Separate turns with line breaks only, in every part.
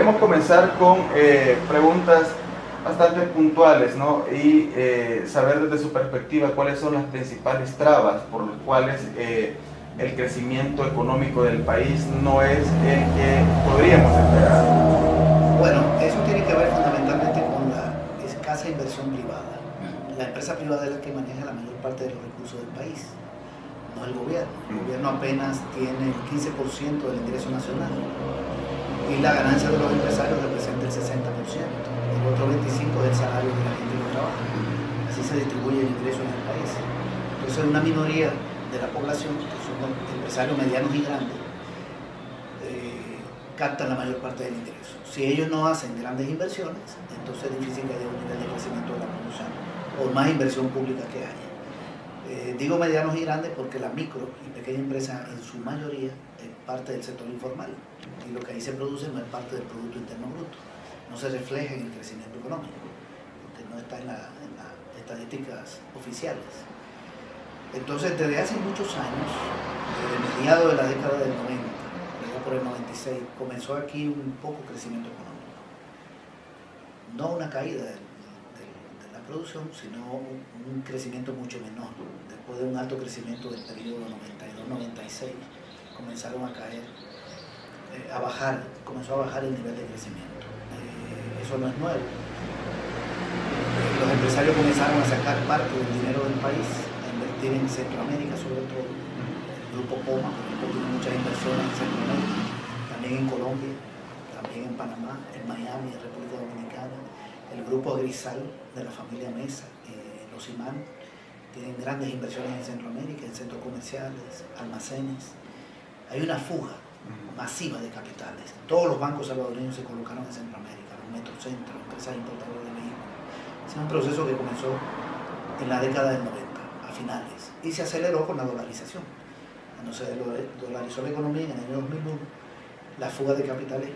queremos comenzar con preguntas bastante puntuales, ¿no? Y saber desde su perspectiva cuáles son las principales trabas por las cuales el crecimiento económico del país no es el que podríamos esperar.
Bueno, eso tiene que ver fundamentalmente con la escasa inversión privada. La empresa privada es la que maneja la mayor parte de los recursos del país, no el gobierno. El gobierno apenas tiene el 15% del ingreso nacional y la ganancia de los empresarios representa el 60%. El otro 25% es el salario de la gente que trabaja. Así se distribuye el ingreso en el país. Entonces una minoría de la población, que son los empresarios medianos y grandes, captan la mayor parte del ingreso. Si ellos no hacen grandes inversiones, entonces es difícil que haya un nivel de crecimiento de la producción, por más inversión pública que haya. Digo medianos y grandes porque la micro y pequeña empresa en su mayoría es parte del sector informal y lo que ahí se produce no es parte del Producto Interno Bruto, no se refleja en el crecimiento económico, porque no está en las estadísticas oficiales. Entonces, desde hace muchos años, desde mediados de la década del 90, por el 96, comenzó aquí un poco crecimiento económico. No una caída de la producción, sino un crecimiento mucho menor. Después de un alto crecimiento del periodo 92-96, comenzaron a caer, comenzó a bajar el nivel de crecimiento. Eso no es nuevo. Los empresarios comenzaron a sacar parte del dinero del país, a invertir en Centroamérica sobre todo. El Grupo Poma, por ejemplo, tiene muchas inversiones en Centroamérica, también en Colombia, también en Panamá, en Miami, en República Dominicana. El Grupo Agrisal de la familia Mesa, los Imán, tienen grandes inversiones en Centroamérica, en centros comerciales, almacenes. Hay una fuga masiva de capitales. Todos los bancos salvadoreños se colocaron en Centroamérica, los Metrocentros, empresas importadoras de vehículos. Es un proceso que comenzó en la década del 90, a finales, y se aceleró con la dolarización. Cuando se dolarizó la economía en el año 2001, la fuga de capitales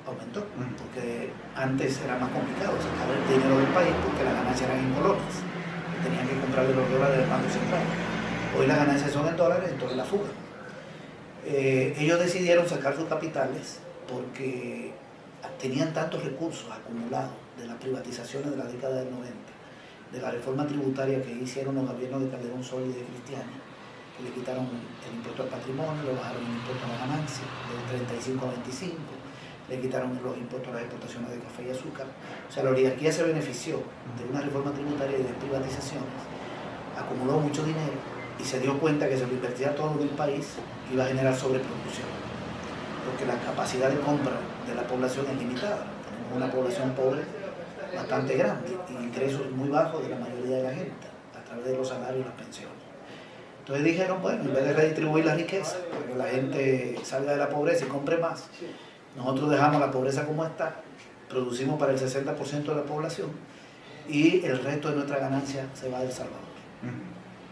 aumentó, porque antes era más complicado sacar el dinero del país porque las ganancias eran en colones, tenían que comprarle los dólares del Banco Central. Hoy las ganancias son en dólares, entonces la fuga. Ellos decidieron sacar sus capitales porque tenían tantos recursos acumulados de las privatizaciones de la década del 90, de la reforma tributaria que hicieron los gobiernos de Calderón Sol y de Cristiani, que le quitaron el impuesto al patrimonio, le bajaron el impuesto a la ganancia de 35 a 25, le quitaron los impuestos a las exportaciones de café y azúcar. O sea, la oligarquía se benefició de una reforma tributaria y de privatizaciones, acumuló mucho dinero y se dio cuenta que si lo invertía todo en el país iba a generar sobreproducción, porque la capacidad de compra de la población es limitada. Tenemos una población pobre bastante grande y ingresos muy bajos de la mayoría de la gente a través de los salarios y las pensiones. Entonces dijeron, bueno, en vez de redistribuir la riqueza, para que la gente salga de la pobreza y compre más, nosotros dejamos la pobreza como está, producimos para el 60% de la población y el resto de nuestra ganancia se va a El Salvador.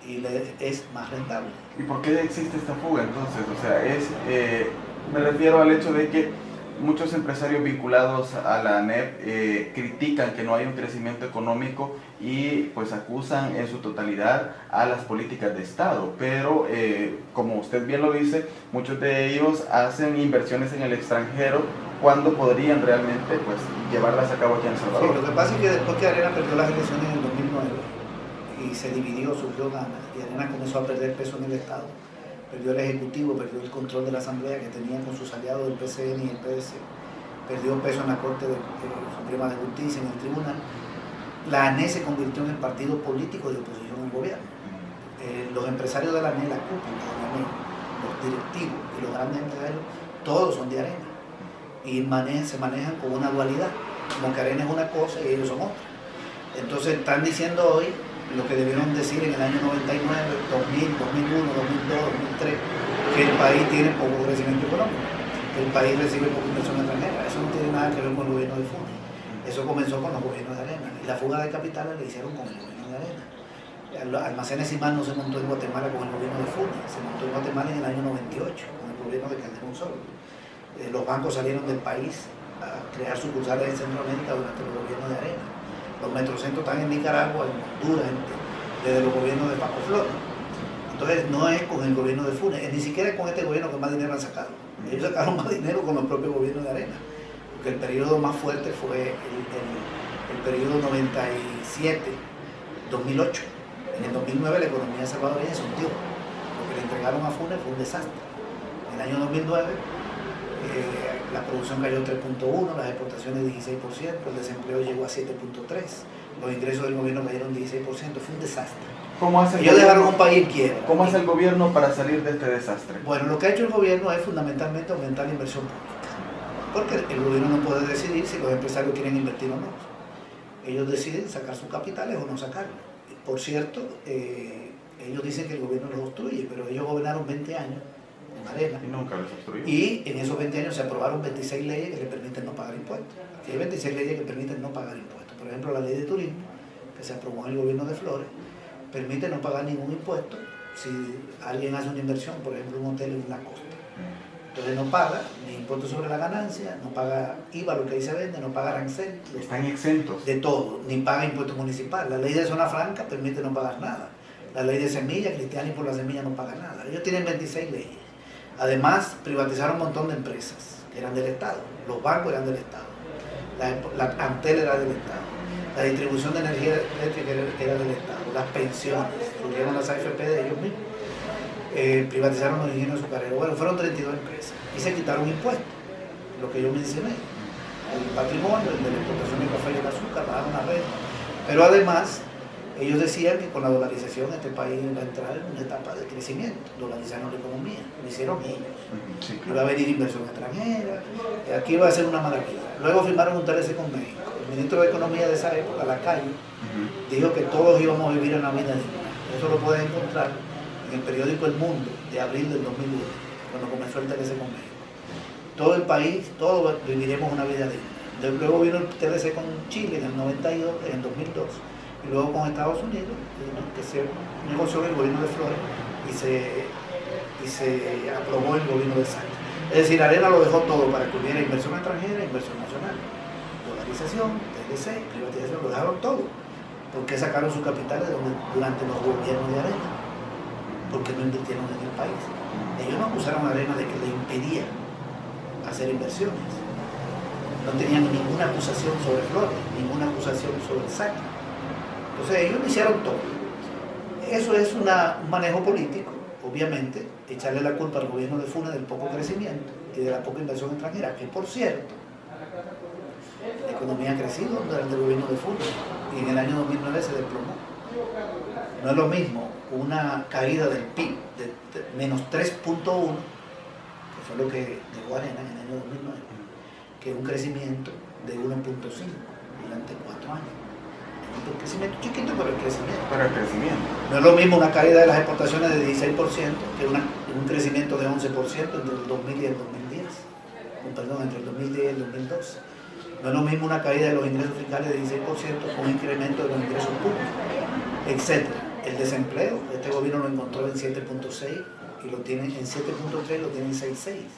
Y es más rentable.
¿Y por qué existe esta fuga entonces? O sea, me refiero al hecho de que muchos empresarios vinculados a la ANEP critican que no hay un crecimiento económico y pues acusan en su totalidad a las políticas de Estado, pero como usted bien lo dice, muchos de ellos hacen inversiones en el extranjero cuando podrían realmente pues llevarlas a cabo aquí en El Salvador.
Sí, lo que pasa es que después que Arena perdió las elecciones en el 2009 y se dividió, surgió Gana, y Arena comenzó a perder peso en el Estado, perdió el Ejecutivo, perdió el control de la Asamblea que tenían con sus aliados del PCN y el PDC, perdió peso en la Corte Suprema de Justicia, en el Tribunal. La ANE se convirtió en el partido político de oposición al gobierno. Los empresarios de la ANE, la cúpula de la ANE, los directivos y los grandes empresarios, todos son de Arena y se manejan con una dualidad, como que Arena es una cosa y ellos son otra. Entonces están diciendo hoy lo que debieron decir en el año 99, 2000, 2001, 2002, 2003, que el país tiene poco crecimiento económico, que el país recibe poca inversión extranjera. Eso no tiene nada que ver con el gobierno de Funes. Eso comenzó con los gobiernos de Arena y la fuga de capitales la hicieron con el gobierno de Arena. Almacenes Imán no se montó en Guatemala con el gobierno de Funes, se montó en Guatemala en el año 98 con el gobierno de Calderón Sol. Los bancos salieron del país a crear sucursales en Centroamérica durante el gobierno de Arena. Los metrocentros están en Nicaragua, en Honduras, desde los gobiernos de Paco Flores. Entonces no es con el gobierno de Funes, ni siquiera es con este gobierno que más dinero han sacado. Ellos sacaron más dinero con los propios gobiernos de Arena. porque el periodo más fuerte fue el periodo 97-2008. En el 2009 la economía salvadoreña se hundió. Lo que le entregaron a Funes fue un desastre. En el año 2009 la producción cayó 3.1%, las exportaciones 16%, el desempleo llegó a 7.3%, los ingresos del gobierno cayeron 16%, fue un desastre. Ellos dejaron un país en quiebra.
¿Cómo hace el gobierno para salir de este desastre?
Bueno, lo que ha hecho el gobierno es fundamentalmente aumentar la inversión pública, porque el gobierno no puede decidir si los empresarios quieren invertir o no. Ellos deciden sacar sus capitales o no sacarlos. Por cierto, ellos dicen que el gobierno los obstruye, pero ellos gobernaron 20 años en Arena.
Y nunca los obstruyó.
Y en esos 20 años se aprobaron 26 leyes que le permiten no pagar impuestos. Aquí hay 26 leyes que permiten no pagar impuestos. Por ejemplo, la ley de turismo, que se aprobó en el gobierno de Flores, permite no pagar ningún impuesto si alguien hace una inversión, por ejemplo, un hotel en una costa. Entonces no paga ni impuestos sobre la ganancia, no paga IVA, lo que ahí se vende, no paga arancel.
Están exentos.
De todo, ni paga impuesto municipal. La ley de zona franca permite no pagar nada. La ley de semilla, Cristiani por la semilla no paga nada. Ellos tienen 26 leyes. Además, privatizaron un montón de empresas que eran del Estado. Los bancos eran del Estado. La Antel era del Estado. La distribución de energía eléctrica era del Estado. Las pensiones, surgieron las AFP de ellos mismos. Privatizaron los ingenieros azucareros. Bueno, fueron 32 empresas. Y se quitaron impuestos, lo que yo mencioné. El patrimonio, el de la explotación del café y el azúcar, bajaron la renta. Pero además, ellos decían que con la dolarización este país iba a entrar en una etapa de crecimiento. Dolarizaron la economía, lo hicieron ellos. Sí, claro. Iba a venir inversión extranjera, aquí iba a ser una maravilla. Luego firmaron un TLC con México. El ministro de Economía de esa época, Lacayo, dijo que todos íbamos a vivir en una vida digna. Eso lo pueden encontrar en el periódico El Mundo de abril del 2010, cuando comenzó el TLC con México. Todo el país, todos viviremos una vida digna. Luego vino el TLC con Chile en el 92, en el 2002, y luego con Estados Unidos, que se negoció en el gobierno de Flores y se aprobó el gobierno de Sánchez. Es decir, Arena lo dejó todo para que hubiera inversión extranjera e inversión nacional. Dolarización, TLC, privatización, lo dejaron todo. ¿Por qué sacaron sus capitales durante los gobiernos de Arena? Porque no invirtieron en el país. Ellos no acusaron a Arena de que le impedía hacer inversiones. No tenían ninguna acusación sobre Flores, ninguna acusación sobre Sánchez. Entonces ellos lo hicieron todo. Eso es un manejo político, obviamente, echarle la culpa al gobierno de Funes del poco crecimiento y de la poca inversión extranjera, que por cierto, la economía ha crecido durante el gobierno de Funes y en el año 2009 se desplomó. No es lo mismo una caída del PIB de menos 3.1, que fue lo que dejó Arena en el año 2009, que un crecimiento de 1.5 durante 4 años. Un crecimiento chiquito, pero el crecimiento. No es lo mismo una caída de las exportaciones de 16% que un crecimiento de 11% entre el 2000 y el 2010. Perdón, entre el 2010 y el 2012. No es lo mismo una caída de los ingresos fiscales de 16% con un incremento de los ingresos públicos, etc. El desempleo, este gobierno lo encontró en 7.6 y lo tiene en 7.3 y lo tiene en 6.6.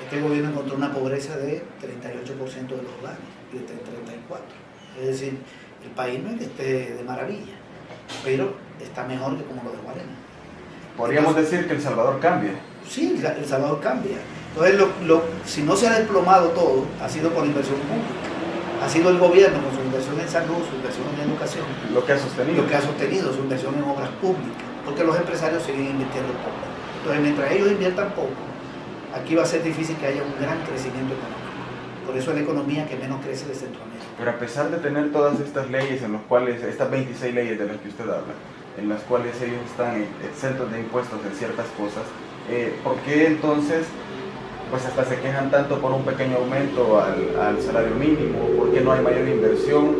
Este gobierno encontró una pobreza de 38% de los hogares y de 34%. Es decir, el país no es que esté de maravilla, pero está mejor que como lo dejó Arena.
¿Podríamos decir que El Salvador cambia?
Sí, El Salvador cambia. Entonces, si no se ha desplomado todo, ha sido por la inversión pública. Ha sido el gobierno con su inversión en salud, su inversión en educación.
Lo que ha sostenido.
Lo que ha sostenido, su inversión en obras públicas. Porque los empresarios siguen invirtiendo poco. Entonces, mientras ellos inviertan poco, aquí va a ser difícil que haya un gran crecimiento económico. Por eso es la economía que menos crece de Centroamérica.
Pero a pesar de tener todas estas leyes, en las cuales, estas 26 leyes de las que usted habla, en las cuales ellos están exentos de impuestos en ciertas cosas, ¿por qué entonces pues hasta se quejan tanto por un pequeño aumento al salario mínimo? ¿Por qué no hay mayor inversión?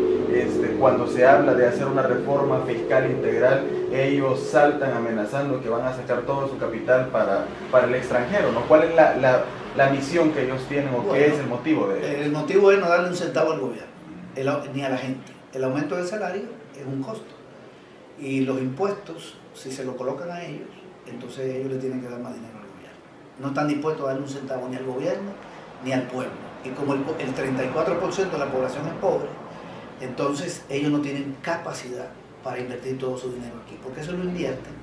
Cuando se habla de hacer una reforma fiscal integral, ellos saltan amenazando que van a sacar todo su capital para el extranjero, ¿no? ¿Cuál es la misión que ellos tienen o qué es el motivo de ello?
El motivo es no darle un centavo al gobierno, ni a la gente. El aumento del salario es un costo. Y los impuestos, si se lo colocan a ellos, entonces ellos le tienen que dar más dinero al gobierno. No están dispuestos a darle un centavo ni al gobierno ni al pueblo. Y como el 34% de la población es pobre, entonces ellos no tienen capacidad para invertir todo su dinero aquí. Porque eso lo invierten,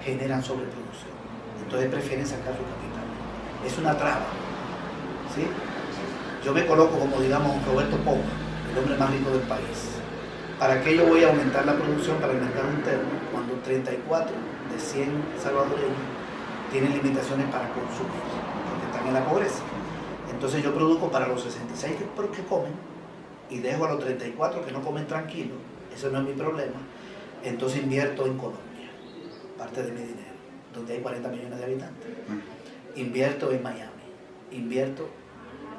generan sobreproducción. Entonces prefieren sacar su capital. Es una traba. ¿Sí? yo me coloco como, digamos, Roberto Poma, el hombre más rico del país. ¿Para qué yo voy a aumentar la producción para el mercado interno cuando 34 de 100 salvadoreños tienen limitaciones para consumir, porque están en la pobreza? Entonces yo produzco para los 66 que comen y dejo a los 34 que no comen tranquilos, eso no es mi problema. Entonces invierto en Colombia, parte de mi dinero, donde hay 40 millones de habitantes. Invierto en Miami, invierto,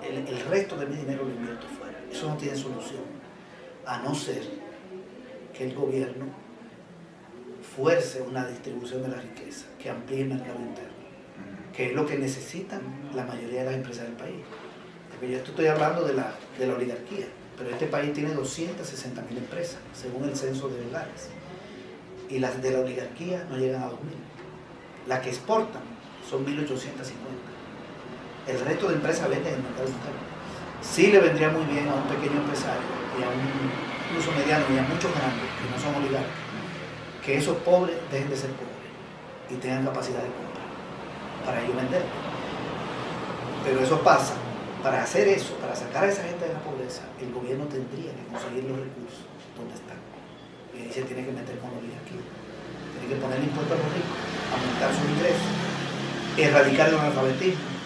el resto de mi dinero lo invierto fuera. Eso no tiene solución, a no ser que el gobierno fuerce una distribución de la riqueza, que amplíe el mercado interno, que es lo que necesitan la mayoría de las empresas del país. Porque yo estoy hablando de la oligarquía, pero este país tiene 260.000 empresas, según el censo de hogares, y las de la oligarquía no llegan a 2.000. Las que exportan son 1.850. El resto de empresas venden en el mercado interno. Sí le vendría muy bien a un pequeño empresario y a un incluso mediano y a muchos grandes que no son oligarcas, que esos pobres dejen de ser pobres y tengan capacidad de compra para ellos vender. Pero eso pasa. Para hacer eso, para sacar a esa gente de la pobreza, el gobierno tendría que conseguir los recursos donde están. Y ahí se tiene que meter con la oligarquía. Tiene que poner impuestos a los ricos, aumentar sus ingresos, erradicar el analfabetismo,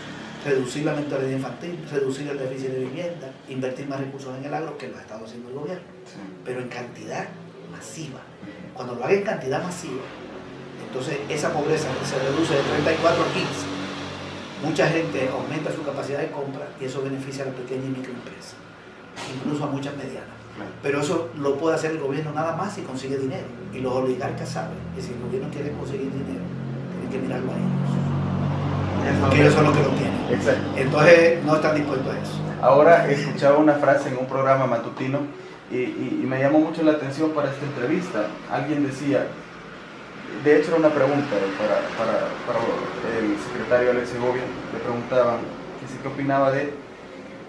reducir la mentalidad infantil, reducir el déficit de vivienda, invertir más recursos en el agro, que lo ha estado haciendo el gobierno, pero en cantidad masiva. Cuando lo haga en cantidad masiva, entonces esa pobreza se reduce de 34 a 15. Mucha gente aumenta su capacidad de compra y eso beneficia a la pequeña y microempresa, incluso a muchas medianas. Pero eso lo puede hacer el gobierno nada más si consigue dinero. Y los oligarcas saben que si el gobierno quiere conseguir dinero, tienen que mirarlo a ellos. Porque ellos son los que lo tienen.
Exacto.
Entonces no están dispuestos a eso.
Ahora escuchaba una frase en un programa matutino y me llamó mucho la atención para esta entrevista. Alguien decía, de hecho era una pregunta para el secretario Alex Segovia, le preguntaban que sí, qué opinaba de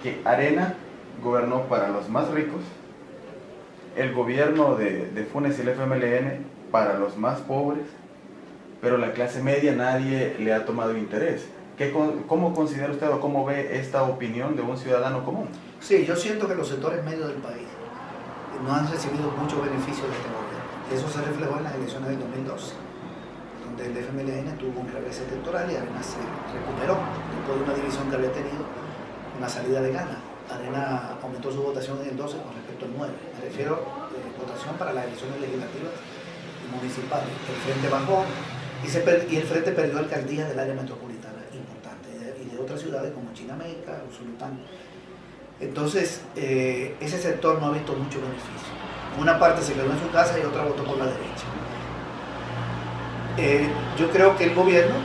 que Arena gobernó para los más ricos, el gobierno de Funes y el FMLN para los más pobres, pero la clase media nadie le ha tomado interés. ¿Cómo considera usted o cómo ve esta opinión de un ciudadano común?
Sí, yo siento que los sectores medios del país no han recibido muchos beneficios de este gobierno. Eso se reflejó en las elecciones del 2012, donde el FMLN tuvo un revés electoral y Arena se recuperó después de una división que había tenido, una salida de gana. Arena aumentó su votación en el 12 con respecto al 9. Me refiero a votación para las elecciones legislativas y municipales. El Frente bajó y el Frente perdió alcaldías del área metropolitana importantes y de otras ciudades como Chinameca o Usulután. Entonces, ese sector no ha visto mucho beneficio. Una parte se quedó en su casa y otra votó por la derecha. Yo creo que el gobierno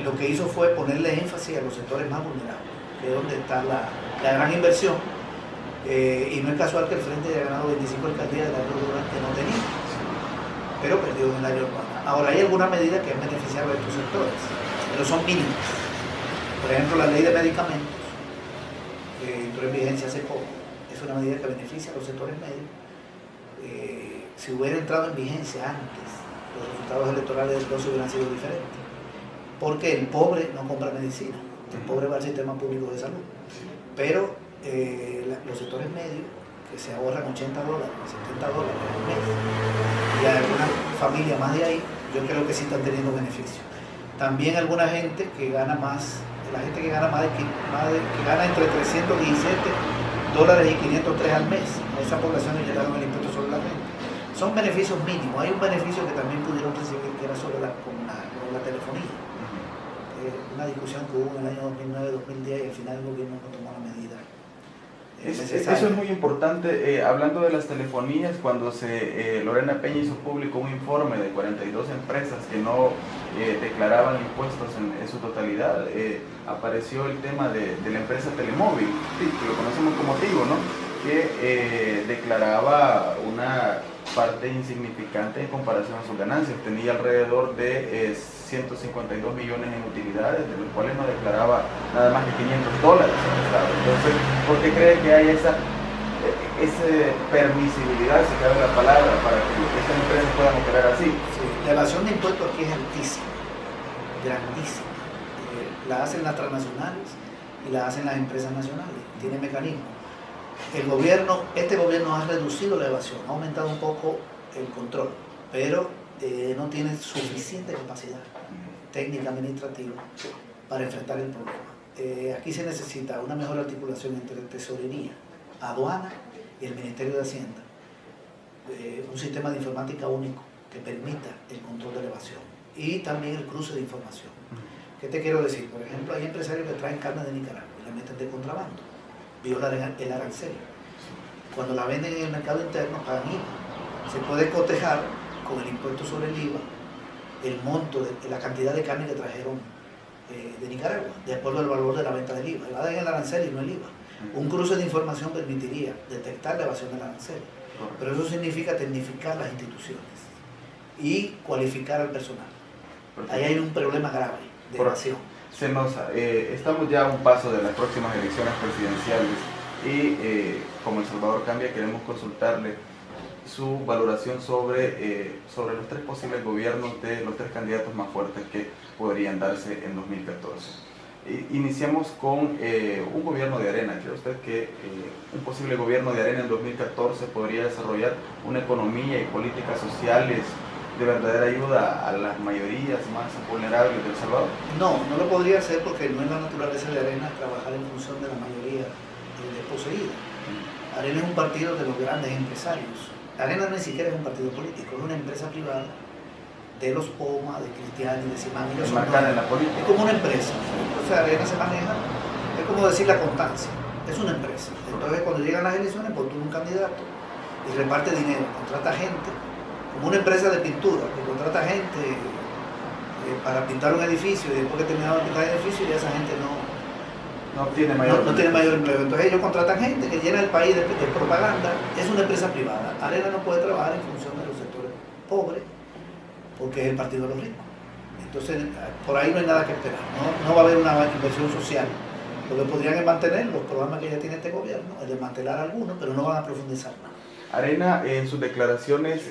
lo que hizo fue ponerle énfasis a los sectores más vulnerables, que es donde está la gran inversión, y no es casual que el Frente haya ganado 25 alcaldías del área rural que no tenía, pero perdió en el área urbana. Ahora hay algunas medidas que han beneficiado a estos sectores, pero son mínimas. Por ejemplo, la ley de medicamentos, que entró en vigencia hace poco, es una medida que beneficia a los sectores medios. Si hubiera entrado en vigencia antes, los resultados electorales del 12 hubieran sido diferentes, porque el pobre no compra medicina. El pobre va al sistema público de salud. Pero los sectores medios, que se ahorran $80, $70 al mes, y hay alguna familia más de ahí, yo creo que sí están teniendo beneficios. También alguna gente que gana más, la gente que gana que gana entre $317 y $503 al mes, a esa población le llegaron el impuesto sobre la renta. Son beneficios mínimos. Hay un beneficio que también pudieron recibir, que era sobre la telefonía. Una discusión que hubo en el año 2009-2010 y al final el gobierno no tomó la medida.
Eso es muy importante. Hablando de las telefonías, cuando Lorena Peña hizo público un informe de 42 empresas que no declaraban impuestos en su totalidad, apareció el tema de la empresa Telemóvil, sí, que lo conocemos como Tigo, ¿no? Que declaraba una parte insignificante en comparación a sus ganancias. Tenía alrededor de 152 millones en utilidades, de los cuales no declaraba nada más que $500 en el Estado. Entonces, ¿por qué cree que hay esa permisibilidad, si cabe la palabra, para que estas empresas puedan operar así?
Sí, la evasión de impuestos aquí es altísima, grandísima. La hacen las transnacionales y las hacen las empresas nacionales, tiene mecanismos. Este gobierno ha reducido la evasión, ha aumentado un poco el control, pero no tiene suficiente capacidad técnica administrativa para enfrentar el problema. Aquí se necesita una mejor articulación entre tesorería, aduana y el Ministerio de Hacienda, un sistema de informática único que permita el control de la evasión y también el cruce de información. ¿Qué te quiero decir? Por ejemplo, hay empresarios que traen carne de Nicaragua y la meten de contrabando, violan el arancel. Cuando la venden en el mercado interno pagan IVA. Se puede cotejar con el impuesto sobre el IVA el monto de la cantidad de carne que trajeron de Nicaragua, de acuerdo al valor de la venta del IVA. Evaden el arancel y no el IVA. Un cruce de información permitiría detectar la evasión del arancel, pero eso significa tecnificar las instituciones y cualificar al personal. Ahí hay un problema grave de evasión.
Estamos ya a un paso de las próximas elecciones presidenciales y como El Salvador Cambia queremos consultarle su valoración sobre los tres posibles gobiernos de los tres candidatos más fuertes que podrían darse en 2014. Iniciamos con un gobierno de Arena. ¿Cree usted que un posible gobierno de Arena en 2014 podría desarrollar una economía y políticas sociales de verdadera ayuda a las mayorías más vulnerables de El Salvador?
No, no lo podría hacer porque no es la naturaleza de Arena trabajar en función de la mayoría desposeída. Arena es un partido de los grandes empresarios. Arena ni siquiera es un partido político, es una empresa privada de los POMA, de Cristiani, de Simán.
Enmarcada en la política.
Es como una empresa. Entonces Arena se maneja, es como decir la constancia, es una empresa. Entonces cuando llegan las elecciones postula un candidato y reparte dinero, contrata gente, como una empresa de pintura, que contrata gente para pintar un edificio y después que terminado de pintar el edificio ya esa gente no tiene mayor empleo. Entonces ellos contratan gente que llena el país de propaganda. Es una empresa privada. Arena no puede trabajar en función de los sectores pobres porque es el partido de los ricos. Entonces por ahí no hay nada que esperar. No va a haber una inversión social. Lo que podrían es mantener los programas que ya tiene este gobierno, es desmantelar algunos, pero no van a profundizar nada.
Arena, en sus declaraciones,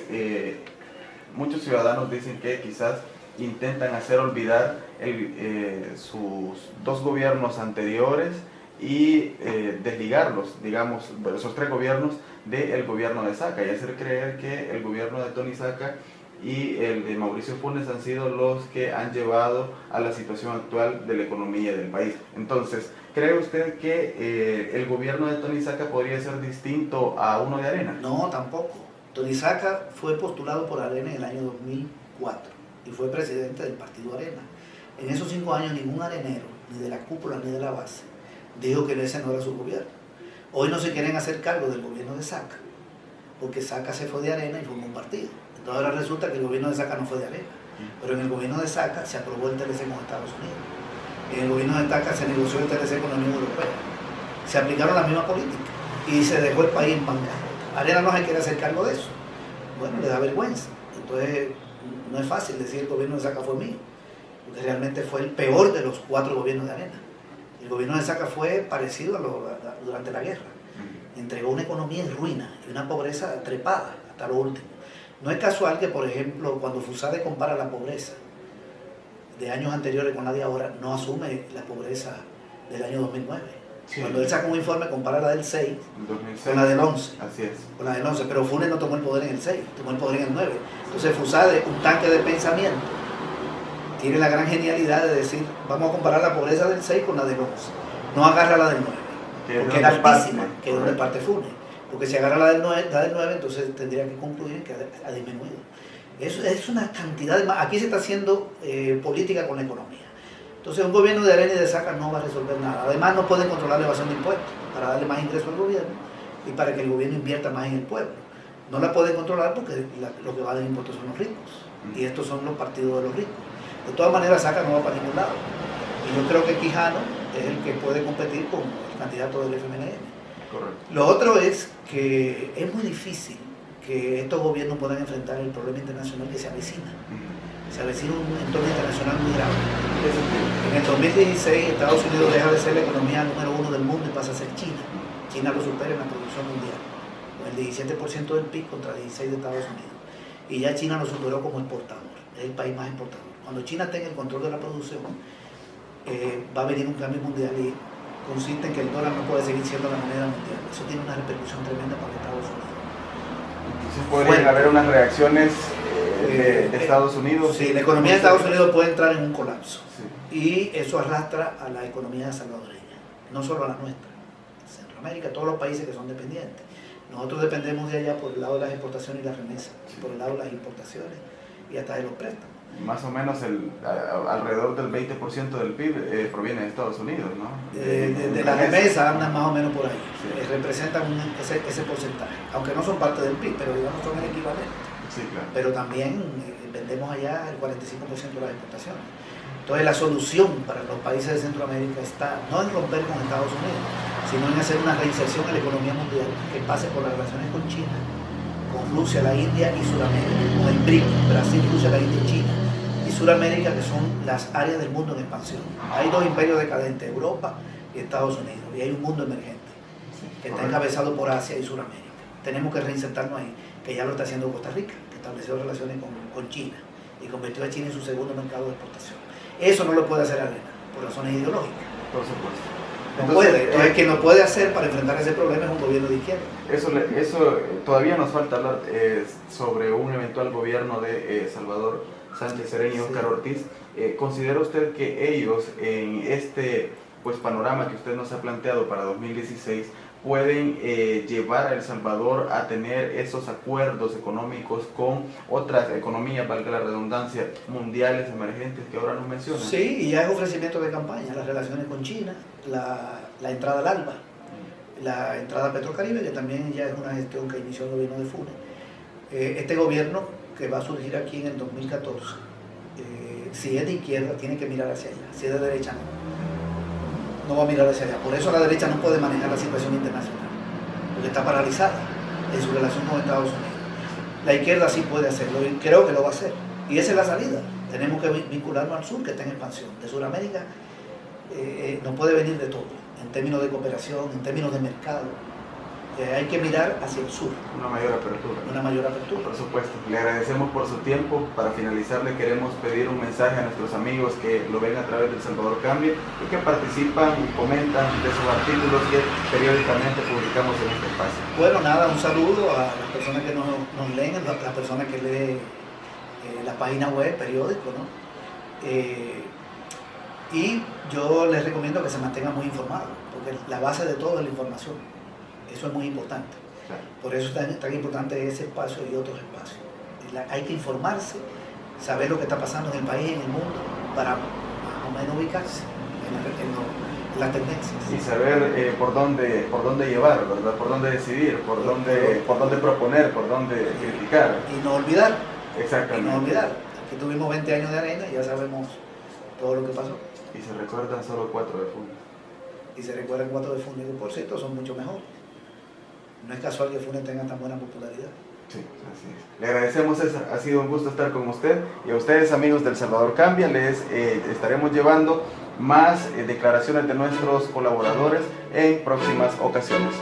muchos ciudadanos dicen que quizás intentan hacer olvidar sus dos gobiernos anteriores y desligarlos, digamos, esos tres gobiernos del gobierno de Saca y hacer creer que el gobierno de Tony Saca y el de Mauricio Funes han sido los que han llevado a la situación actual de la economía del país. Entonces, ¿cree usted que el gobierno de Tony Saca podría ser distinto a uno de Arena?
No, tampoco. Tony Saca fue postulado por Arena en el año 2004 y fue presidente del partido Arena. En esos 5 años ningún arenero, ni de la cúpula ni de la base, dijo que ese no era su gobierno. Hoy no se quieren hacer cargo del gobierno de Saca, porque Saca se fue de Arena y formó un partido. Entonces ahora resulta que el gobierno de Saca no fue de Arena, pero en el gobierno de Saca se aprobó el TLC con Estados Unidos. En el gobierno de Saca se negoció el TLC con la Unión Europea. Se aplicaron la misma política y se dejó el país en bancarrota. Arena no se quiere hacer cargo de eso. Bueno, le da vergüenza. Entonces no es fácil decir el gobierno de Saca fue mío, porque realmente fue el peor de los 4 gobiernos de Arena. El gobierno de Saca fue parecido durante la guerra. Entregó una economía en ruina y una pobreza trepada hasta lo último. No es casual que, por ejemplo, cuando Fusade compara la pobreza de años anteriores con la de ahora, no asume la pobreza del año 2009. Sí. Cuando él saca un informe, compara la del 6 con la del 11.
Así es.
Con la del 11, pero Funes no tomó el poder en el 6, tomó el poder en el 9. Entonces Fusade, un tanque de pensamiento, tiene la gran genialidad de decir, vamos a comparar la pobreza del 6 con la del 11. No agarra la del 9, porque era altísima, que es donde parte Funes. Porque si agarra la del 9, entonces tendría que concluir que ha disminuido. Es una cantidad de... Aquí se está haciendo política con la economía. Entonces un gobierno de Arena y de Saca no va a resolver nada. Además no pueden controlar la evasión de impuestos para darle más ingresos al gobierno y para que el gobierno invierta más en el pueblo. No la pueden controlar porque lo que va de impuestos son los ricos y estos son los partidos de los ricos. De todas maneras Saca no va para ningún lado. Y yo creo que Quijano es el que puede competir con el candidato del FMLN.
Correcto.
Lo otro es que es muy difícil que estos gobiernos puedan enfrentar el problema internacional que se avecina. Se avecina un entorno internacional muy grave. En el 2016 Estados Unidos deja de ser la economía número 1 del mundo y pasa a ser China. China lo supera en la producción mundial, con el 17% del PIB contra el 16% de Estados Unidos. Y ya China lo superó como exportador, es el país más exportador. Cuando China tenga el control de la producción, va a venir un cambio mundial y consiste en que el dólar no puede seguir siendo la moneda mundial. Eso tiene una repercusión tremenda para Estados Unidos.
Entonces podrían haber unas reacciones de Estados Unidos.
Sí, la economía de Estados Unidos puede entrar en un colapso.
Sí.
Y eso arrastra a la economía salvadoreña, no solo a la nuestra. Centroamérica, todos los países que son dependientes. Nosotros dependemos de allá por el lado de las exportaciones y las remesas, por el lado de las importaciones y hasta de los préstamos.
Más o menos alrededor del 20% del PIB proviene de Estados Unidos, ¿no?
De las remesas andan más o menos por ahí.
Sí.
Representan ese porcentaje, aunque no son parte del PIB, pero digamos son el equivalente.
Sí, claro.
Pero también vendemos allá el 45% de las exportaciones. Entonces la solución para los países de Centroamérica está no en romper con Estados Unidos, sino en hacer una reinserción en la economía mundial que pase por las relaciones con China, con Rusia, la India y Sudamérica, con el BRIC, Brasil, Rusia, la India y China, y Sudamérica, que son las áreas del mundo en expansión. Hay dos imperios decadentes, Europa y Estados Unidos, y hay un mundo emergente que está encabezado por Asia y Sudamérica. Tenemos que reinsertarnos ahí, que ya lo está haciendo Costa Rica, que estableció relaciones con China y convirtió a China en su segundo mercado de exportación. Eso no lo puede hacer Arena, por razones ideológicas.
Por supuesto.
No puede. Entonces, quien lo puede hacer para enfrentar ese problema es un gobierno de izquierda.
Eso todavía nos falta hablar sobre un eventual gobierno de Salvador Sánchez Serén y Óscar Ortiz. ¿Considera usted que ellos en este panorama que usted nos ha planteado para 2016 pueden llevar a El Salvador a tener esos acuerdos económicos con otras economías, valga la redundancia, mundiales emergentes que ahora nos mencionan?
Sí, y ya es ofrecimiento de campaña, las relaciones con China, la entrada al ALBA, la entrada a Petrocaribe, que también ya es una gestión que inició el gobierno de Funes. Este gobierno que va a surgir aquí en el 2014, si es de izquierda, tiene que mirar hacia allá, si es de derecha, no va a mirar hacia allá. Por eso la derecha no puede manejar la situación internacional, porque está paralizada en su relación con Estados Unidos. La izquierda sí puede hacerlo y creo que lo va a hacer. Y esa es la salida. Tenemos que vincularnos al sur, que está en expansión. De Sudamérica no puede venir de todo, en términos de cooperación, en términos de mercado. Hay que mirar hacia el sur.
Una mayor apertura.
Una mayor apertura.
Por supuesto. Le agradecemos por su tiempo. Para finalizar, le queremos pedir un mensaje a nuestros amigos que lo ven a través del Salvador Cambia y que participan y comentan de sus artículos que periódicamente publicamos en este espacio.
Bueno, nada, un saludo a las personas que nos leen, a las personas que leen la página web, periódico, ¿no? Y yo les recomiendo que se mantengan muy informados, porque la base de todo es la información. Eso es muy importante.
Claro.
Por eso es tan importante ese espacio y otros espacios. Hay que informarse, saber lo que está pasando en el país, en el mundo, para más o menos ubicarse en las tendencias.
Y saber por dónde llevar, ¿verdad? Por dónde decidir, por dónde proponer, por dónde criticar.
Y no olvidar.
Exactamente.
Y no olvidar. Aquí tuvimos 20 años de Arena y ya sabemos todo lo que pasó.
Y se recuerdan solo 4 de junio.
Y se recuerdan 4 de junio, que por cierto son mucho mejores. No es casual que Funes tenga tan buena popularidad.
Sí, así es. Le agradecemos, César. Ha sido un gusto estar con usted. Y a ustedes, amigos del Salvador Cambia, les estaremos llevando más declaraciones de nuestros colaboradores en próximas ocasiones.